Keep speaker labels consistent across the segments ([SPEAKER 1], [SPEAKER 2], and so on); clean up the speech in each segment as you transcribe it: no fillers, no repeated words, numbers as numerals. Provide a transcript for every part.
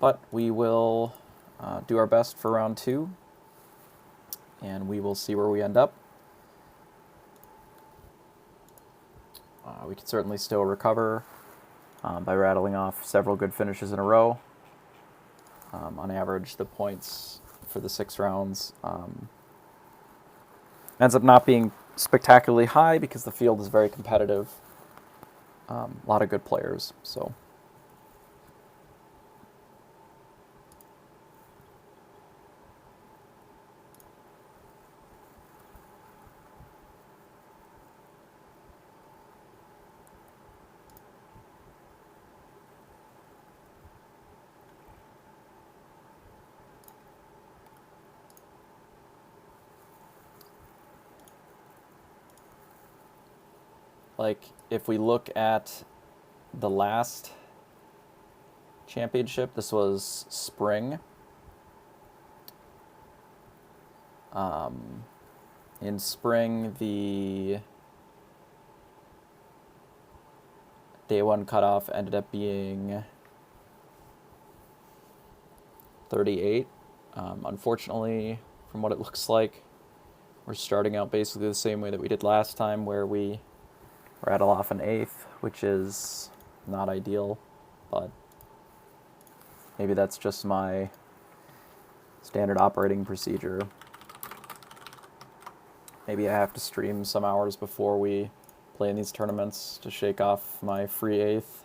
[SPEAKER 1] But we will do our best for round 2, and we will see where we end up. We can certainly still recover by rattling off several good finishes in a row. On average, the points for the 6 rounds ends up not being spectacularly high because the field is very competitive. A lot of good players, so... Like, if we look at the last championship, this was spring. In spring, the day 1 cutoff ended up being 38. Unfortunately, from what it looks like, we're starting out basically the same way that we did last time, where we rattle off an 8th, which is not ideal, but maybe that's just my standard operating procedure. Maybe I have to stream some hours before we play in these tournaments to shake off my free 8th.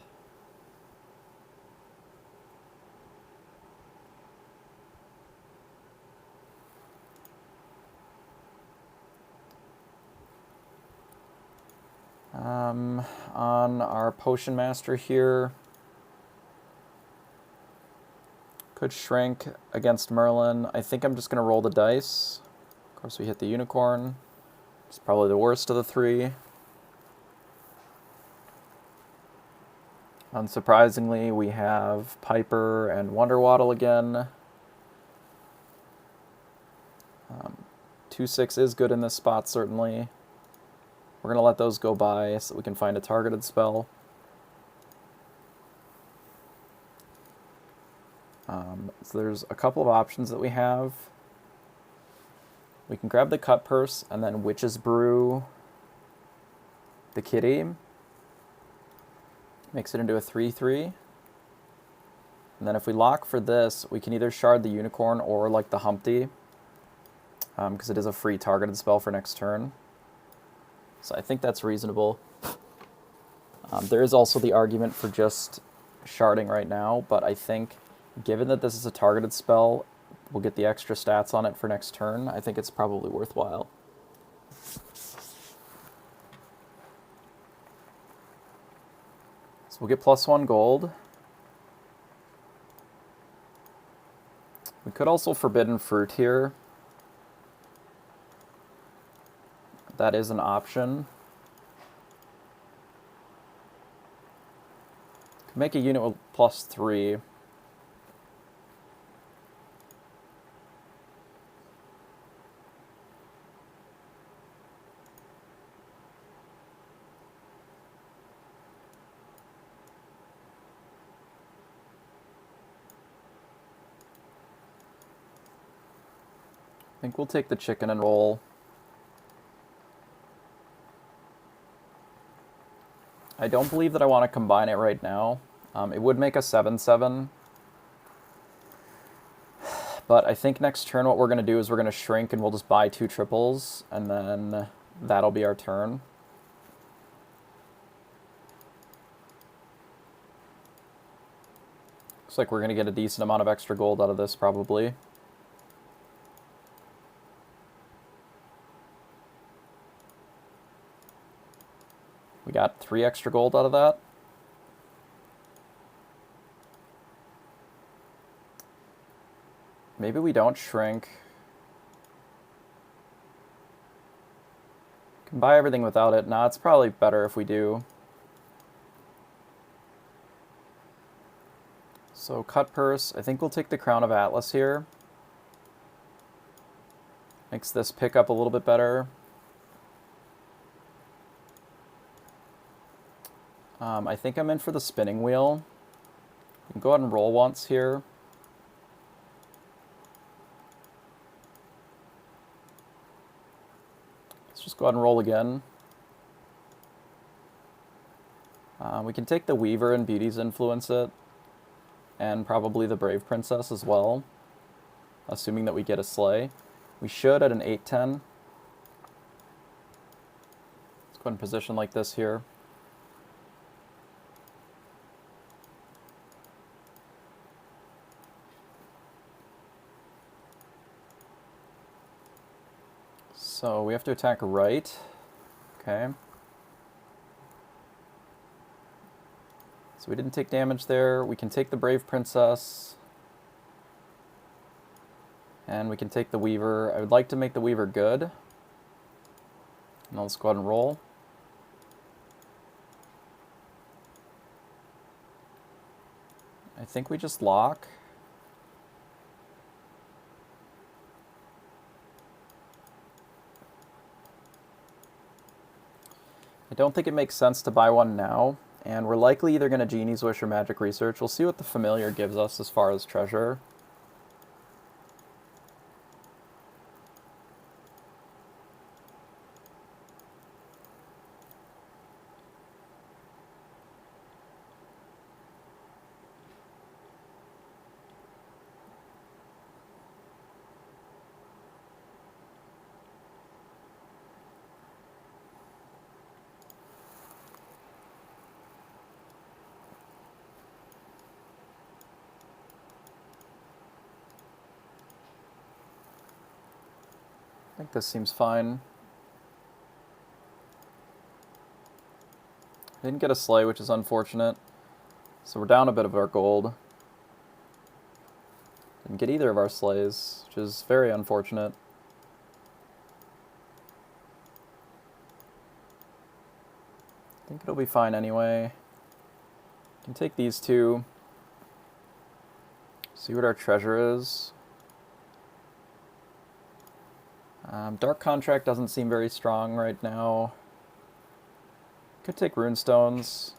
[SPEAKER 1] On our Potion Master here, could shrink against Merlin. I think I'm just going to roll the dice. Of course, we hit the Unicorn. It's probably the worst of the 3. Unsurprisingly, we have Piper and Wonderwaddle again. 2-6 is good in this spot, certainly. We're going to let those go by so that we can find a targeted spell. So there's a couple of options that we have. We can grab the Cut Purse and then Witch's Brew the kitty. Makes it into a 3-3. And then if we lock for this, we can either shard the Unicorn or like the Humpty, because it is a free targeted spell for next turn. So I think that's reasonable. There is also the argument for just sharding right now, but I think given that this is a targeted spell, we'll get the extra stats on it for next turn. I think it's probably worthwhile. So we'll get +1 gold. We could also Forbidden Fruit here. That is an option. Could make a unit with +3. I think we'll take the chicken and roll. I don't believe that I want to combine it right now. It would make a 7/7. But I think next turn what we're going to do is we're going to shrink and we'll just buy 2 triples, and then that'll be our turn. Looks like we're going to get a decent amount of extra gold out of this, probably. We got 3 extra gold out of that. Maybe we don't shrink. Can buy everything without it. Nah, it's probably better if we do. So Cut Purse. I think we'll take the Crown of Atlas here. Makes this pick up a little bit better. I think I'm in for the spinning wheel. You can go ahead and roll once here. Let's just go ahead and roll again. We can take the Weaver and Beauty's Influence it, and probably the Brave Princess as well, assuming that we get a sleigh. We should at an 8-10. Let's go ahead and position like this here. So we have to attack right. Okay. So we didn't take damage there. We can take the Brave Princess. And we can take the Weaver. I would like to make the Weaver good. Now let's go ahead and roll. I think we just lock. I don't think it makes sense to buy one now, and we're likely either going to Genie's Wish or Magic Research. We'll see what the Familiar gives us as far as treasure. I think this seems fine. Didn't get a sleigh, which is unfortunate. So we're down a bit of our gold. Didn't get either of our sleighs, which is very unfortunate. I think it'll be fine anyway. Can take these two. See what our treasure is. Dark Contract doesn't seem very strong right now. Could take Runestones.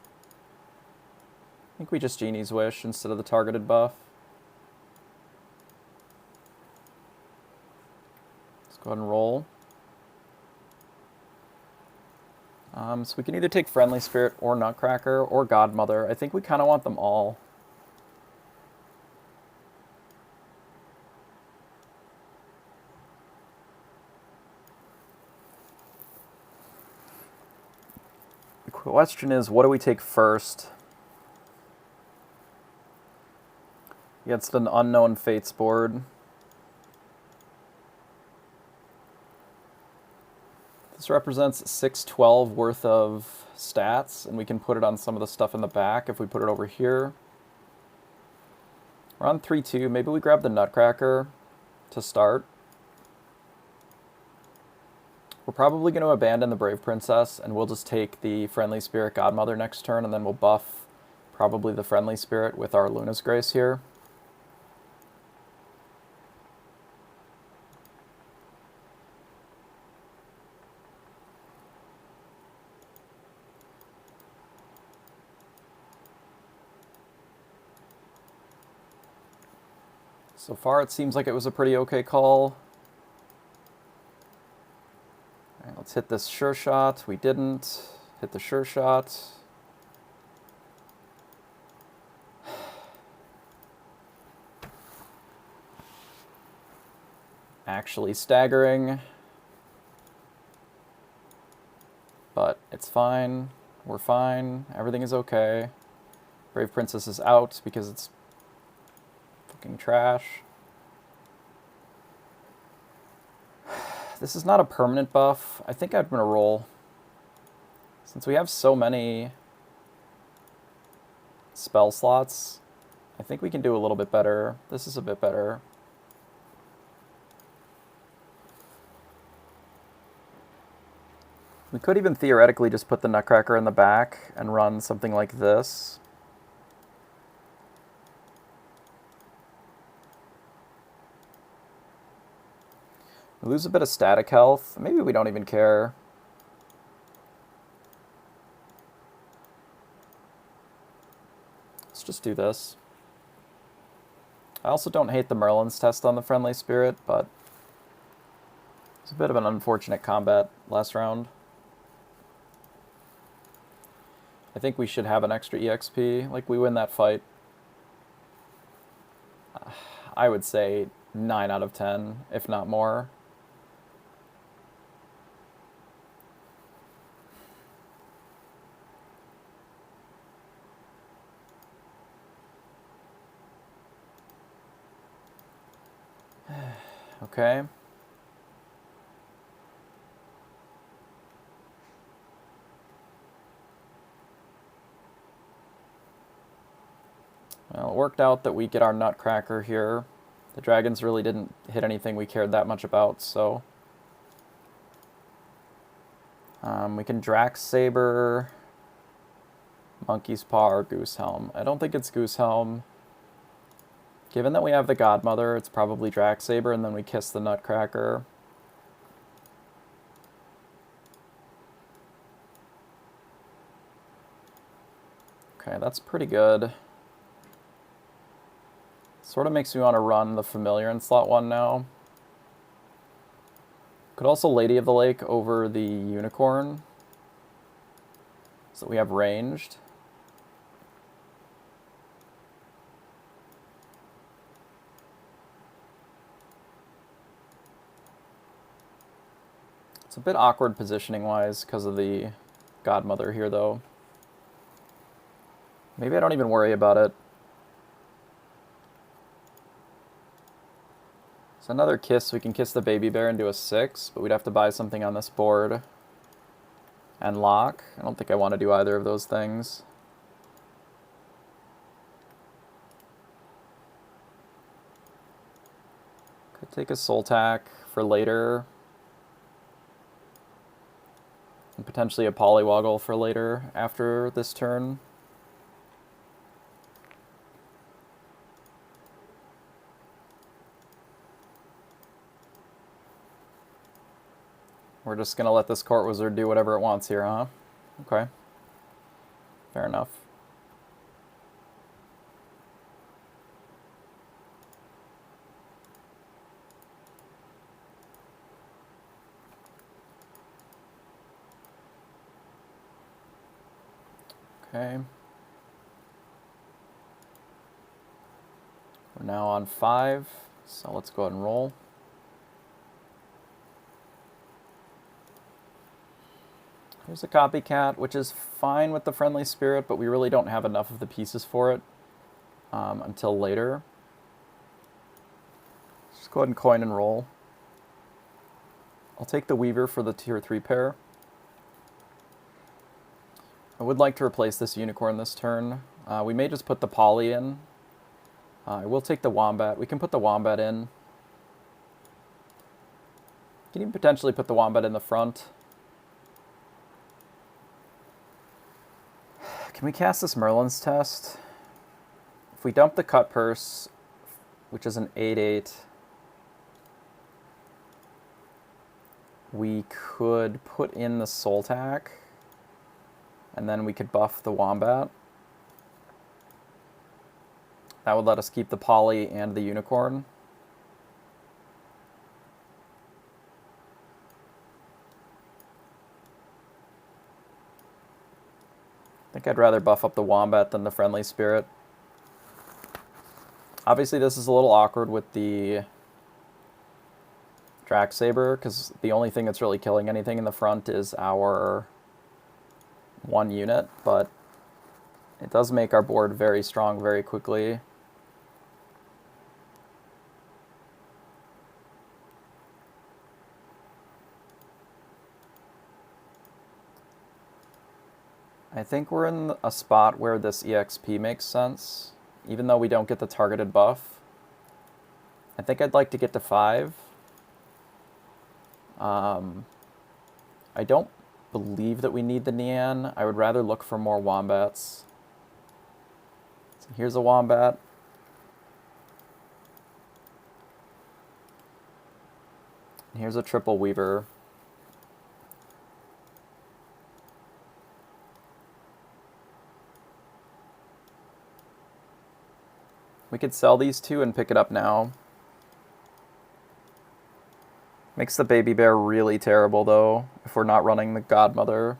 [SPEAKER 1] I think we just Genie's Wish instead of the targeted buff. Let's go ahead and roll. So we can either take Friendly Spirit or Nutcracker or Godmother. I think we kind of want them all. The question is, what do we take first? Against an Unknown Fates board. This represents 612 worth of stats, and we can put it on some of the stuff in the back if we put it over here. We're on 3-2. Maybe we grab the Nutcracker to start. We're probably going to abandon the Brave Princess, and we'll just take the Friendly Spirit Godmother next turn, and then we'll buff probably the Friendly Spirit with our Luna's Grace here. So far, it seems like it was a pretty okay call. All right, let's hit this Sure Shot. We didn't. Hit the Sure Shot. Actually staggering. But it's fine. We're fine. Everything is okay. Brave Princess is out because it's fucking trash. This is not a permanent buff. I think I'm going to roll. Since we have so many spell slots, I think we can do a little bit better. This is a bit better. We could even theoretically just put the Nutcracker in the back and run something like this. We lose a bit of static health. Maybe we don't even care. Let's just do this. I also don't hate the Merlin's test on the Friendly Spirit, but it's a bit of an unfortunate combat last round. I think we should have an extra EXP. Like, we win that fight. I would say 9 out of 10, if not more. Okay. Well, it worked out that we get our Nutcracker here. The dragons really didn't hit anything we cared that much about, so... we can Drax Saber, Monkey's Paw, or Goose Helm. I don't think it's Goose Helm. Given that we have the Godmother, it's probably Drax Saber, and then we kiss the Nutcracker. Okay, that's pretty good. Sort of makes me want to run the Familiar in slot 1 now. Could also Lady of the Lake over the Unicorn, so that we have ranged. It's a bit awkward positioning-wise because of the Godmother here, though. Maybe I don't even worry about it. So another kiss, we can kiss the baby bear and do a 6, but we'd have to buy something on this board. And lock. I don't think I want to do either of those things. Could take a soul tack for later. And potentially a Polywoggle for later after this turn. We're just going to let this Court Wizard do whatever it wants here, huh? Okay. Fair enough. Okay. We're now on 5, so let's go ahead and roll. Here's a Copycat, which is fine with the Friendly Spirit, but we really don't have enough of the pieces for it until later. Just go ahead and coin and roll. I'll take the Weaver for the tier 3 pair. I would like to replace this Unicorn this turn. We may just put the Poly in. I will take the Wombat. We can put the Wombat in. Can even potentially put the Wombat in the front. Can we cast this Merlin's test? If we dump the Cut Purse, which is an 8/8, we could put in the Soul Tack, and then we could buff the Wombat. That would let us keep the Poly and the Unicorn. I think I'd rather buff up the Wombat than the Friendly Spirit. Obviously this is a little awkward with the Drax Saber, because the only thing that's really killing anything in the front is our 1 unit, but it does make our board very strong very quickly. I think we're in a spot where this EXP makes sense, even though we don't get the targeted buff. I think I'd like to get to 5. I don't believe that we need the Nian. I would rather look for more Wombats. So here's a Wombat. And here's a triple Weaver. We could sell these two and pick it up now. Makes the baby bear really terrible, though, if we're not running the godmother.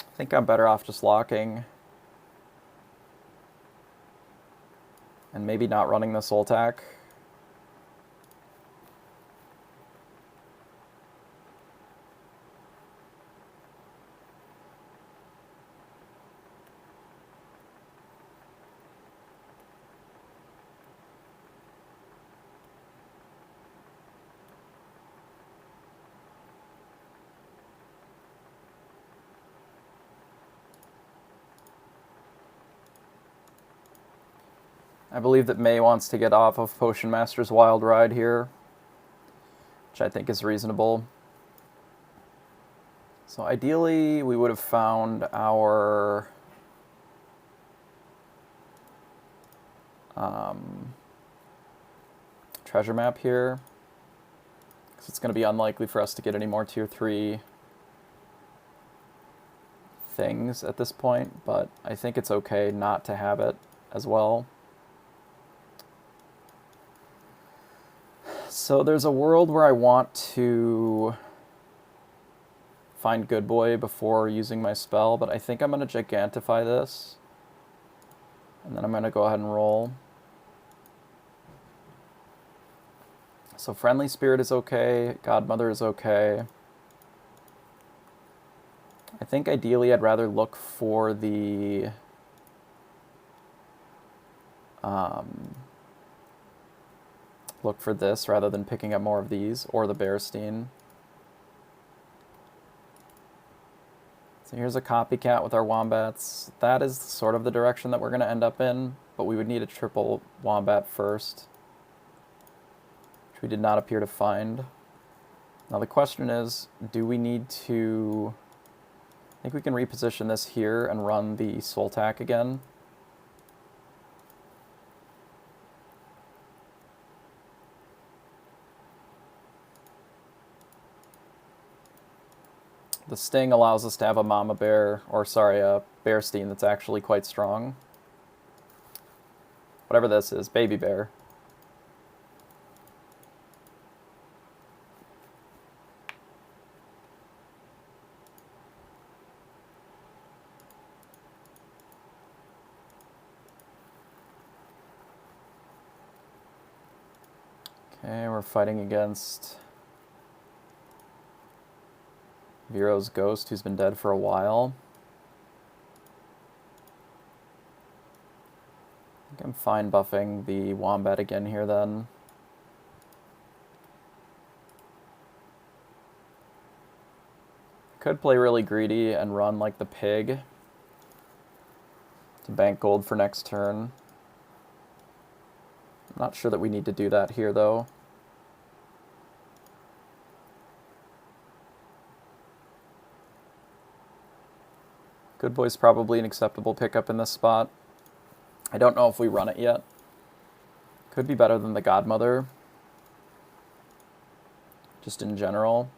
[SPEAKER 1] I think I'm better off just locking. And maybe not running the soul tack. I believe that May wants to get off of Potion Master's Wild Ride here, which I think is reasonable. So ideally, we would have found our treasure map here, because it's going to be unlikely for us to get any more tier 3 things at this point, but I think it's okay not to have it as well. So there's a world where I want to find Good Boy before using my spell, but I think I'm going to Gigantify this. And then I'm going to go ahead and roll. So Friendly Spirit is okay, Godmother is okay. I think ideally I'd rather look for the look for this rather than picking up more of these, or the Bearstein. So here's a copycat with our wombats. That is sort of the direction that we're going to end up in, but we would need a triple wombat first, which we did not appear to find. Now the question is, do we need to... I think we can reposition this here and run the soul tack again. The Sting allows us to have a mama bear, or sorry, a Bearstein that's actually quite strong. Whatever this is, baby bear. Okay, we're fighting against Vero's ghost, who's been dead for a while. I think I'm fine buffing the wombat again here then. Could play really greedy and run like the pig to bank gold for next turn. I'm not sure that we need to do that here though. Good Boy's probably an acceptable pickup in this spot. I don't know if we run it yet. Could be better than the Godmother, just in general.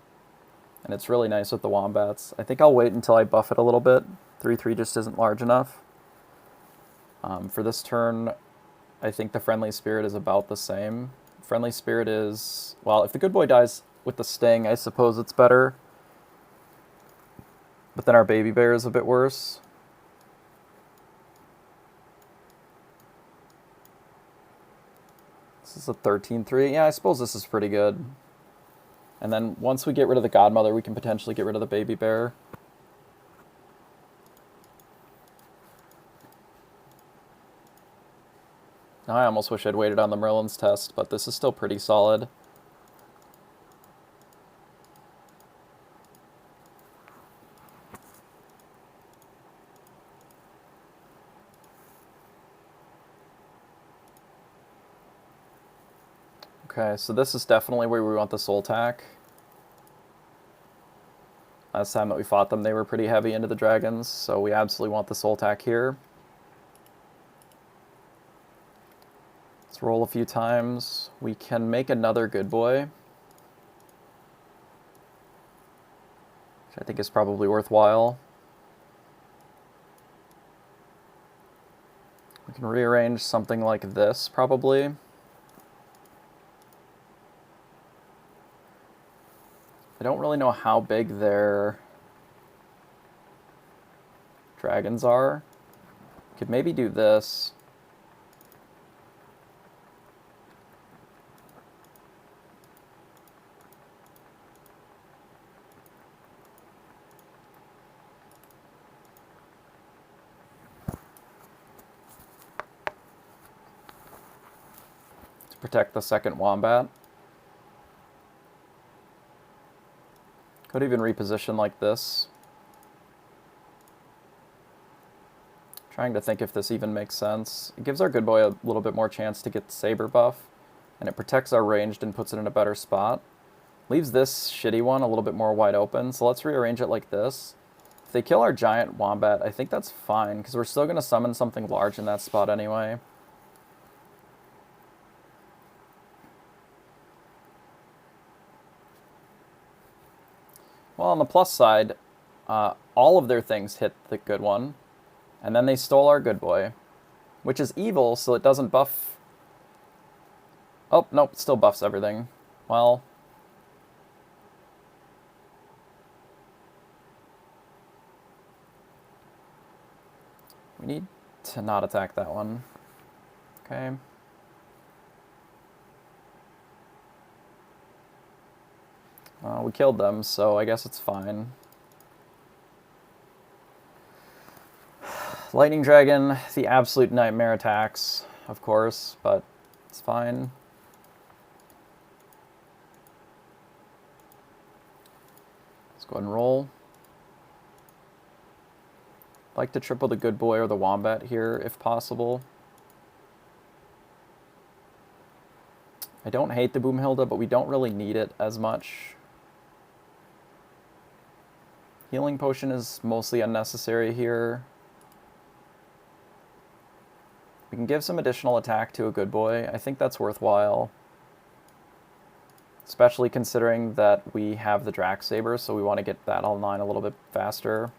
[SPEAKER 1] And it's really nice with the wombats. I think I'll wait until I buff it a little bit. 3/3 just isn't large enough. For this turn, I think the Friendly Spirit is about the same. Friendly Spirit is... well, if the Good Boy dies with the Sting, I suppose it's better. But then our baby bear is a bit worse. This is a 13/3. Yeah, I suppose this is pretty good. And then once we get rid of the Godmother, we can potentially get rid of the baby bear. Now I almost wish I'd waited on the Merlin's test, but this is still pretty solid. Okay, so this is definitely where we want the soul tack. Last time that we fought them, they were pretty heavy into the dragons, so we absolutely want the soul tack here. Let's roll a few times. We can make another good boy, which I think is probably worthwhile. We can rearrange something like this, probably. I don't really know how big their dragons are. Could maybe do this. To protect the second wombat. Could even reposition like this. Trying to think if this even makes sense. It gives our good boy a little bit more chance to get the saber buff, and it protects our ranged and puts it in a better spot. Leaves this shitty one a little bit more wide open, so let's rearrange it like this. If they kill our giant wombat, I think that's fine, because we're still going to summon something large in that spot anyway. Well, on the plus side, all of their things hit the good one, and then they stole our good boy, which is evil, so it doesn't buff. Oh, nope, it still buffs everything. Well, we need to not attack that one. Okay. We killed them, so I guess it's fine. Lightning Dragon, the absolute nightmare attacks, of course, but it's fine. Let's go ahead and roll. Like to triple the good boy or the wombat here, if possible. I don't hate the Boomhilda, but we don't really need it as much. Healing potion is mostly unnecessary here. We can give some additional attack to a good boy. I think that's worthwhile. Especially considering that we have the Drac Saber, so we want to get that online a little bit faster.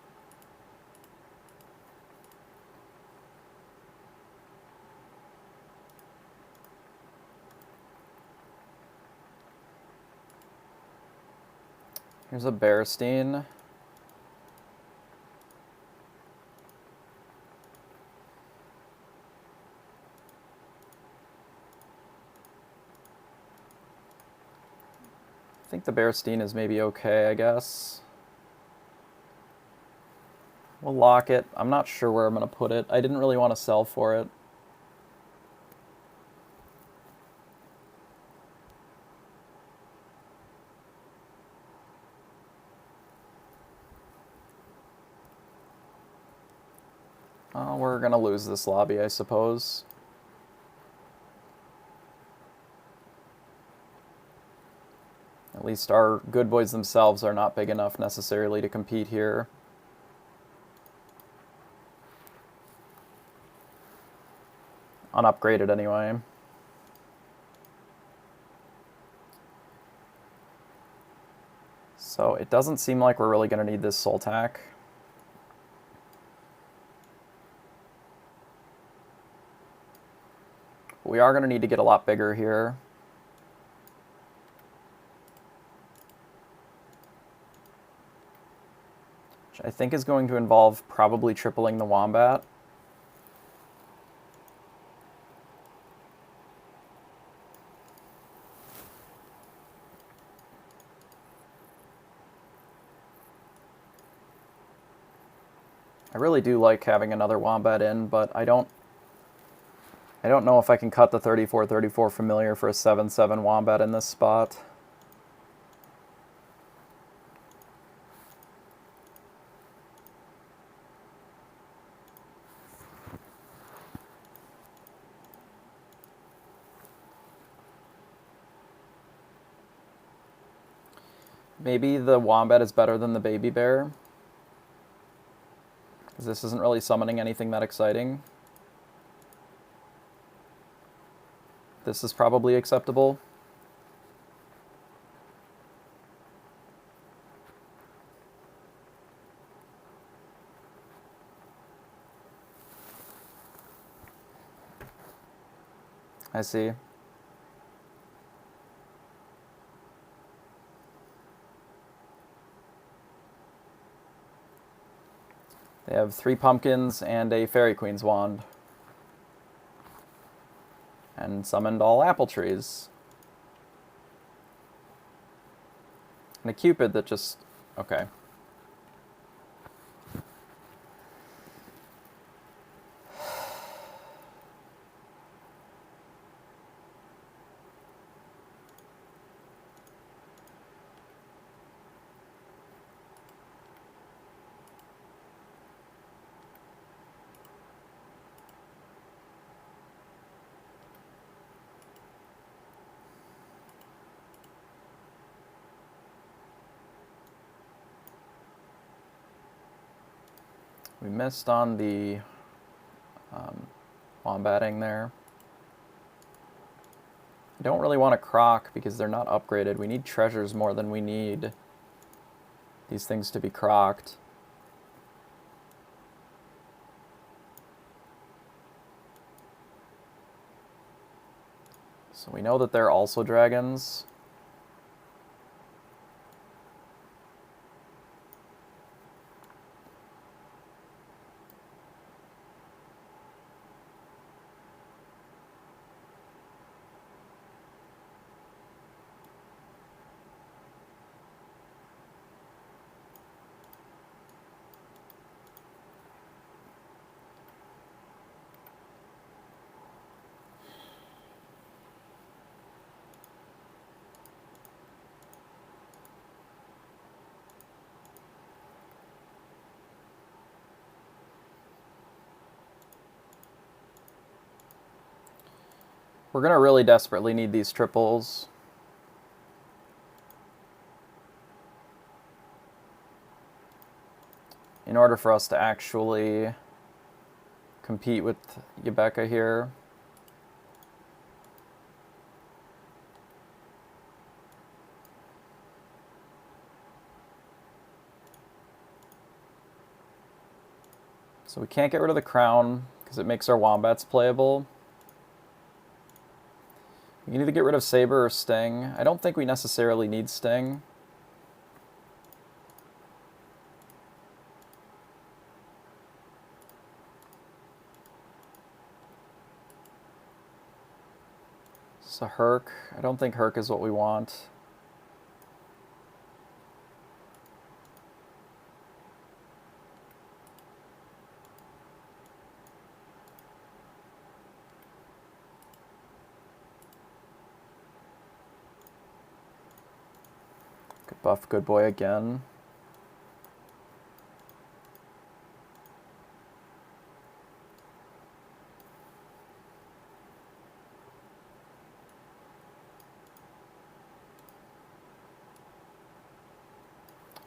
[SPEAKER 1] Here's a Bearstein. I think the Bearstein is maybe okay, I guess. We'll lock it. I'm not sure where I'm going to put it. I didn't really want to sell for it. We're going to lose this lobby, I suppose. At least our good boys themselves are not big enough necessarily to compete here. Unupgraded anyway. So it doesn't seem like we're really going to need this soul tack. We are going to need to get a lot bigger here. Which I think is going to involve probably tripling the wombat. I really do like having another wombat in, but I don't know if I can cut the 34-34 familiar for a 7-7 wombat in this spot. Maybe the wombat is better than the baby bear, because this isn't really summoning anything that exciting. This is probably acceptable. I see. They have 3 pumpkins and a Fairy Queen's wand. And summoned all apple trees. And a Cupid that just... okay. We missed on the wombatting there. I don't really want to croc because they're not upgraded. We need treasures more than we need these things to be crocked. So we know that they're also dragons. We're going to really desperately need these triples. In order for us to actually compete with Yebeka here. So we can't get rid of the crown because it makes our wombats playable. We can either get rid of Saber or Sting. I don't think we necessarily need Sting. So Herc. I don't think Herc is what we want. Good buff, good boy again.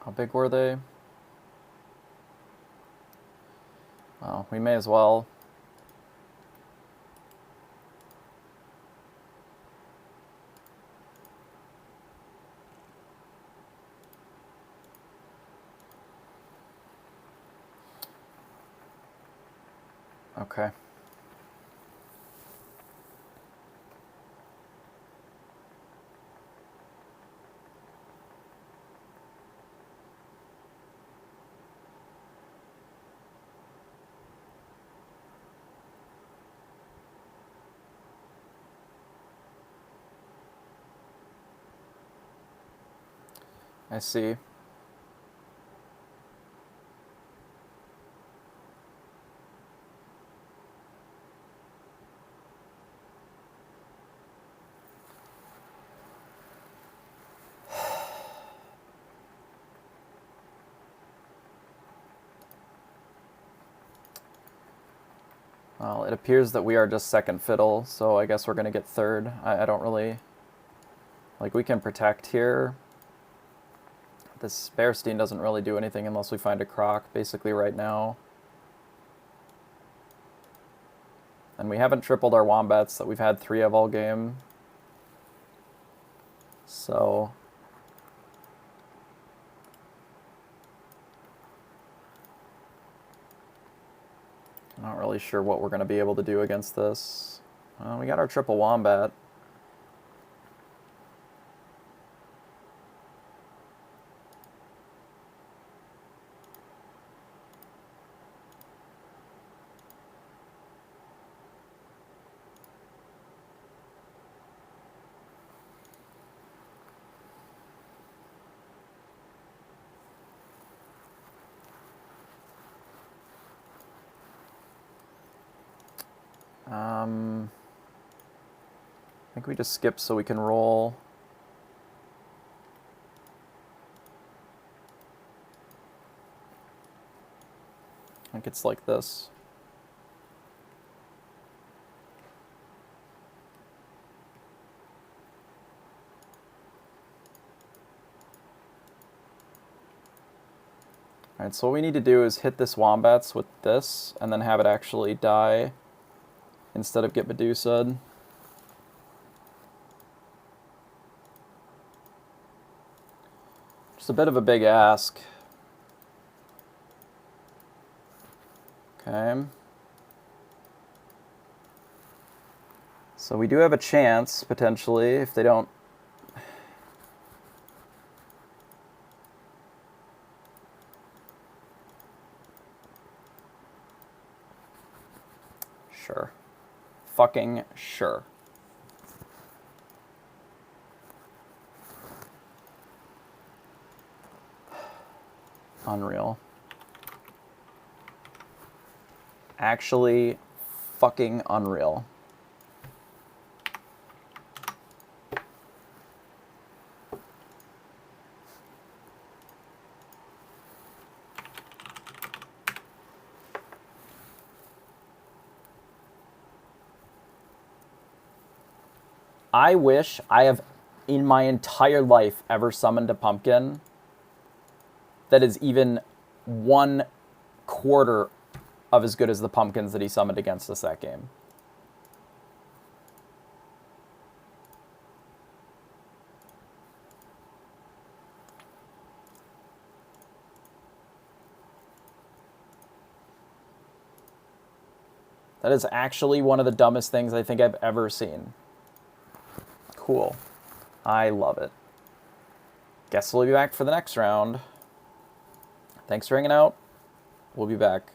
[SPEAKER 1] How big were they? Well, we may as well. Okay. I see. Well, it appears that we are just second fiddle, so I guess we're going to get third. I don't really... like, we can protect here. This Bearstein doesn't really do anything unless we find a croc, basically right now. And we haven't tripled our wombats that we've had 3 of all game. So... not really sure what we're going to be able to do against this. We got our triple wombat. I think we just skip so we can roll. I think it's like this. Alright, so what we need to do is hit this wombats with this, and then have it actually die instead of get Medusa'd. Just a bit of a big ask. Okay. So we do have a chance, potentially, if they don't... Sure. Fucking sure. Unreal. Actually, fucking unreal. I wish I have, in my entire life, ever summoned a pumpkin that is even 1/4 of as good as the pumpkins that he summoned against us that game. That is actually one of the dumbest things I think I've ever seen. Cool. I love it. Guess we'll be back for the next round. Thanks for hanging out. We'll be back.